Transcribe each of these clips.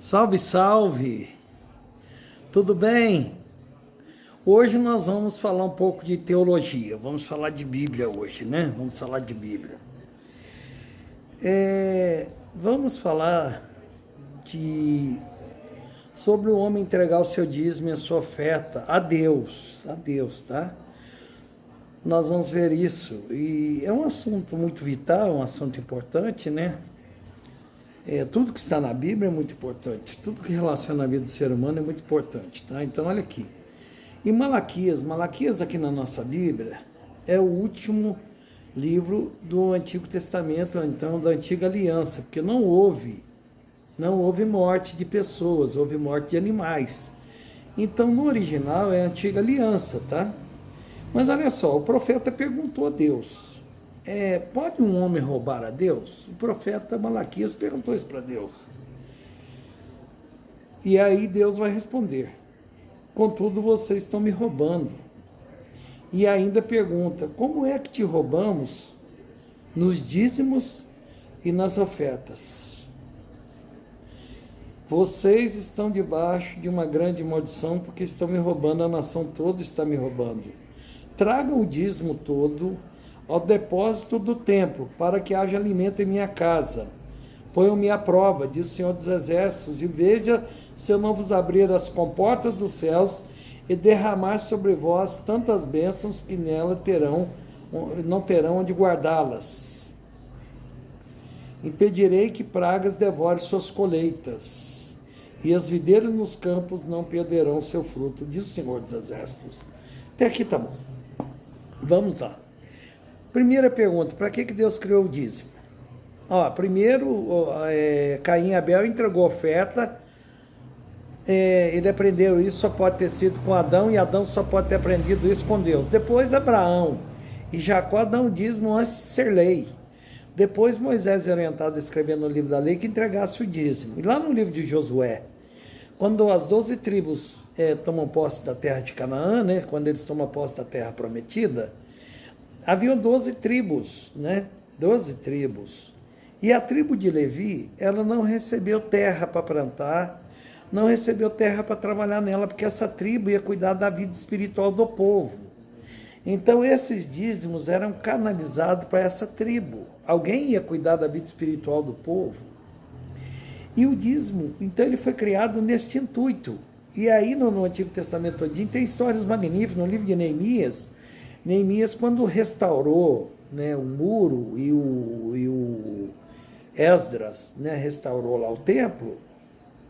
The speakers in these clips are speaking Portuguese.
Salve, salve! Tudo bem? Hoje nós vamos falar um pouco de teologia, vamos falar de Bíblia hoje, né? Vamos falar de Bíblia. Vamos falar sobre o homem entregar o seu dízimo e a sua oferta a Deus, tá? Nós vamos ver isso, e é um assunto muito vital, um assunto importante, né? Tudo que está na Bíblia é muito importante, tudo que relaciona a vida do ser humano é muito importante, tá? Então, olha aqui. Em Malaquias aqui na nossa Bíblia é o último livro do Antigo Testamento, então da Antiga Aliança, porque não houve morte de pessoas, houve morte de animais. Então, no original é a Antiga Aliança, tá? Mas olha só, o profeta perguntou a Deus, pode um homem roubar a Deus? O profeta Malaquias perguntou isso para Deus. E aí Deus vai responder, contudo vocês estão me roubando. E ainda pergunta, como é que te roubamos nos dízimos e nas ofertas? Vocês estão debaixo de uma grande maldição porque estão me roubando, a nação toda está me roubando. Tragam o dízimo todo ao depósito do templo, para que haja alimento em minha casa. Ponham-me à prova, diz o Senhor dos Exércitos, e veja se eu não vos abrir as comportas dos céus e derramar sobre vós tantas bênçãos que nela não terão onde guardá-las. Impedirei que pragas devorem suas colheitas, e as videiras nos campos não perderão seu fruto, diz o Senhor dos Exércitos. Até aqui tá bom. Vamos lá. Primeira pergunta, para que Deus criou o dízimo? Primeiro, Caim e Abel entregou oferta, ele aprendeu isso, só pode ter sido com Adão, e Adão só pode ter aprendido isso com Deus. Depois Abraão e Jacó dão o dízimo antes de ser lei. Depois Moisés é orientado a escrever no livro da lei que entregasse o dízimo. E lá no livro de Josué, quando as 12 tribos tomam posse da terra de Canaã, né? Quando eles tomam posse da terra prometida, haviam 12 tribos, né? 12 tribos. E a tribo de Levi, ela não recebeu terra para plantar, não recebeu terra para trabalhar nela, porque essa tribo ia cuidar da vida espiritual do povo. Então, esses dízimos eram canalizados para essa tribo. Alguém ia cuidar da vida espiritual do povo. E o dízimo, então, ele foi criado neste intuito. E aí, no Antigo Testamento todinho, tem histórias magníficas. No livro de Neemias, quando restaurou, né, o muro e o Esdras, né, restaurou lá o templo,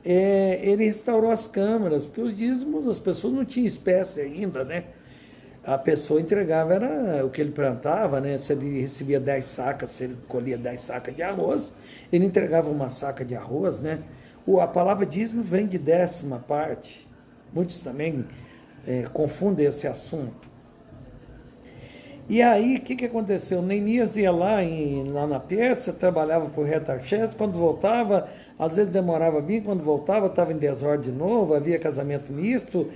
ele restaurou as câmaras, porque os dízimos, as pessoas não tinham espécie ainda, né? A pessoa entregava, era o que ele plantava, né? Se ele recebia 10 sacas, se ele colhia 10 sacas de arroz, ele entregava uma saca de arroz, né? A palavra dízimo vem de 10ª parte. Muitos também confundem esse assunto. E aí, o que aconteceu? Neemias ia lá na Pérsia, trabalhava por Artaxerxes, quando voltava, às vezes demorava a vir, quando voltava estava em desordem de novo, havia casamento misto.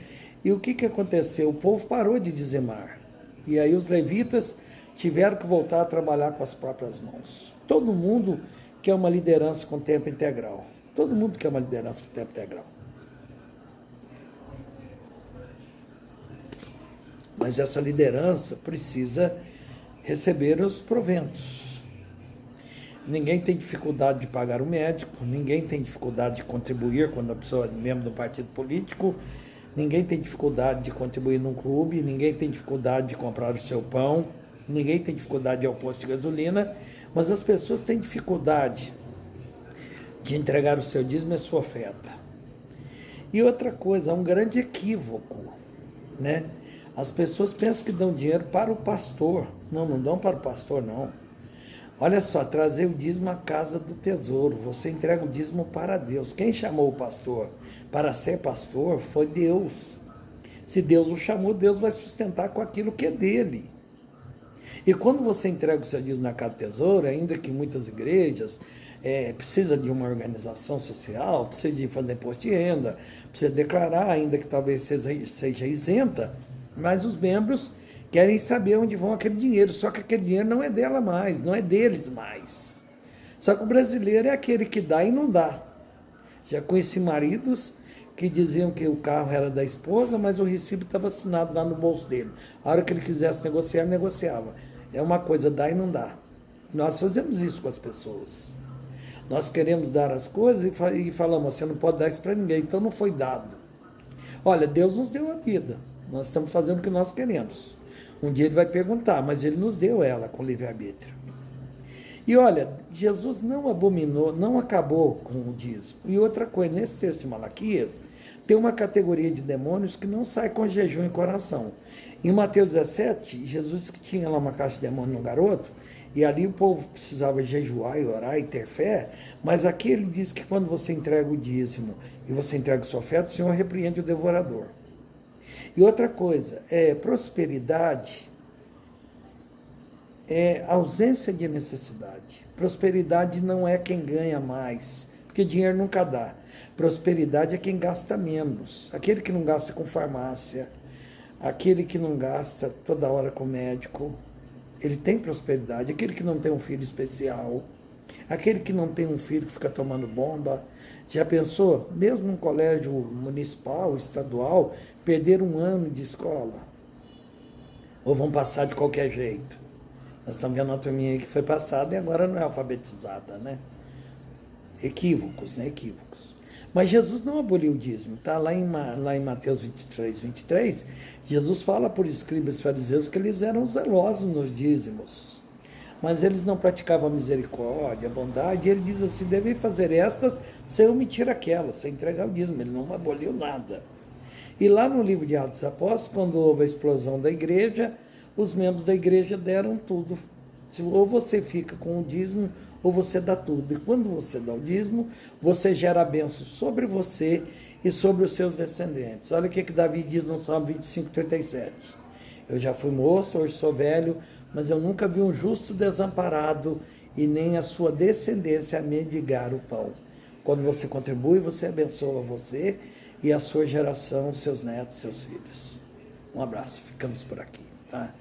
E o que aconteceu? O povo parou de dizimar. E aí os levitas tiveram que voltar a trabalhar com as próprias mãos. Todo mundo quer uma liderança com tempo integral. Todo mundo quer uma liderança com tempo integral. Mas essa liderança precisa receber os proventos. Ninguém tem dificuldade de pagar o médico, ninguém tem dificuldade de contribuir quando a pessoa é membro do partido político, ninguém tem dificuldade de contribuir num clube, ninguém tem dificuldade de comprar o seu pão, ninguém tem dificuldade de ir ao posto de gasolina, mas as pessoas têm dificuldade de entregar o seu dízimo e a sua oferta. E outra coisa, há um grande equívoco, né? As pessoas pensam que dão dinheiro para o pastor. Não dão para o pastor, não. Olha só, trazer o dízimo à casa do tesouro. Você entrega o dízimo para Deus. Quem chamou o pastor para ser pastor foi Deus. Se Deus o chamou, Deus vai sustentar com aquilo que é dele. E quando você entrega o seu dízimo na casa do tesouro, ainda que muitas igrejas precisa de uma organização social, precisa de fazer imposto de renda, precisa declarar, ainda que talvez seja isenta, mas os membros querem saber onde vão aquele dinheiro, só que aquele dinheiro não é dela mais, não é deles mais. Só que o brasileiro é aquele que dá e não dá. Já conheci maridos que diziam que o carro era da esposa, mas o recibo estava assinado lá no bolso dele. A hora que ele quisesse negociar, ele negociava. É uma coisa, dá e não dá. Nós fazemos isso com as pessoas. Nós queremos dar as coisas e falamos, você não pode dar isso para ninguém, então não foi dado. Olha, Deus nos deu a vida, nós estamos fazendo o que nós queremos. Um dia ele vai perguntar, mas ele nos deu ela com livre-arbítrio. E olha, Jesus não abominou, não acabou com o dízimo. E outra coisa, nesse texto de Malaquias, tem uma categoria de demônios que não sai com jejum e coração. Em Mateus 17, Jesus disse que tinha lá uma caixa de demônio no garoto, e ali o povo precisava jejuar e orar e ter fé, mas aqui ele diz que quando você entrega o dízimo e você entrega sua oferta, o Senhor repreende o devorador. E outra coisa, prosperidade é ausência de necessidade. Prosperidade não é quem ganha mais, porque dinheiro nunca dá. Prosperidade é quem gasta menos. Aquele que não gasta com farmácia, aquele que não gasta toda hora com médico, ele tem prosperidade. Aquele que não tem um filho especial, aquele que não tem um filho que fica tomando bomba. Já pensou? Mesmo num colégio municipal, estadual, perder um ano de escola? Ou vão passar de qualquer jeito? Nós estamos vendo uma turminha aí que foi passada e agora não é alfabetizada, né? Equívocos, né? Equívocos. Mas Jesus não aboliu o dízimo, tá? Lá em Mateus 23, Jesus fala por escribas e fariseus que eles eram zelosos nos dízimos. Mas eles não praticavam a misericórdia, a bondade, e ele diz assim, devem fazer estas sem omitir aquelas, sem entregar o dízimo. Ele não aboliu nada. E lá no livro de Atos dos Apóstolos, quando houve a explosão da igreja, os membros da igreja deram tudo. Ou você fica com o dízimo, ou você dá tudo. E quando você dá o dízimo, você gera a bênção sobre você e sobre os seus descendentes. Olha o que Davi diz no Salmo 25:37. Eu já fui moço, hoje sou velho, mas eu nunca vi um justo desamparado e nem a sua descendência a mendigar o pão. Quando você contribui, você abençoa você e a sua geração, seus netos, seus filhos. Um abraço, ficamos por aqui, tá?